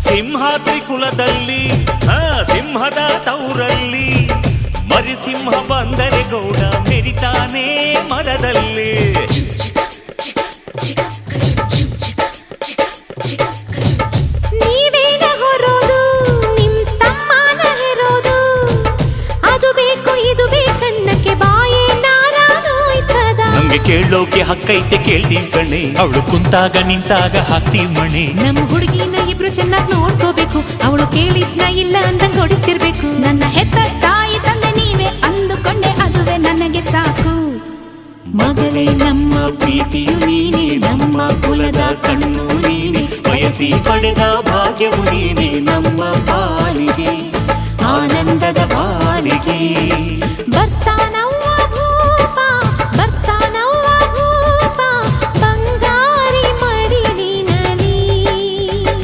ಸಿಂಹಾದ್ರಿ ಕುಲದಲ್ಲಿ ಸಿಂಹದ ತೌರಲ್ಲಿ ಮರಿಸಿಂಹ ಬಂದರೆ ಗೌಡ ಮೆರಿತಾನೆ ಮರದಲ್ಲಿ. ನೀವೇನ ಹೊರೋದು ನಿಮ್ ತಮ್ಮನ ಹೆರೋದು, ಅದು ಬೇಕು ಇದು ಬೇಕನ್ನಕ್ಕೆ ಬಾಯೇ ನಾರಾನೋಯ್ತದ. ನಮ್ಗೆ ಕೇಳೋಕೆ ಹಕ್ಕೈತೆ ಕೇಳ್ತೀವಿ ಕಣೆ, ಅವಳು ಕುಂತಾಗ ನಿಂತಾಗ ಹಾಕ್ತೀವಿ ಮಣೆ. ನಮ್ಮ ಹುಡುಗಿನ ಇಬ್ರು ಚೆನ್ನಾಗಿ ನೋಡ್ಕೋಬೇಕು, ಅವಳು ಕೇಳಿದ್ನ ಇಲ್ಲ ಅಂತ ಕೊಡಿಸ್ತಿರ್ಬೇಕು. ನನ್ನ ಹೆತ್ತ ತಾಯಿ ತಂದೆ ನೀವೇ ಅಂದುಕೊಂಡೆ ಅದುವೇ ನನಗೆ ಸಾಕು. ಮಗಳೇ ನಮ್ಮ ಪ್ರೀತಿಯು ನೀನೆ, ನಮ್ಮ ಕುಲದ ಕಣ್ಣು ನೀನೆ, ಬಯಸಿ ಪಡೆದ ಭಾಗ್ಯವು ನೀನೆ ನಮ್ಮ ಪಾಲಿಗೆ, ಆನಂದದ ಬಾಳಿಗೆ.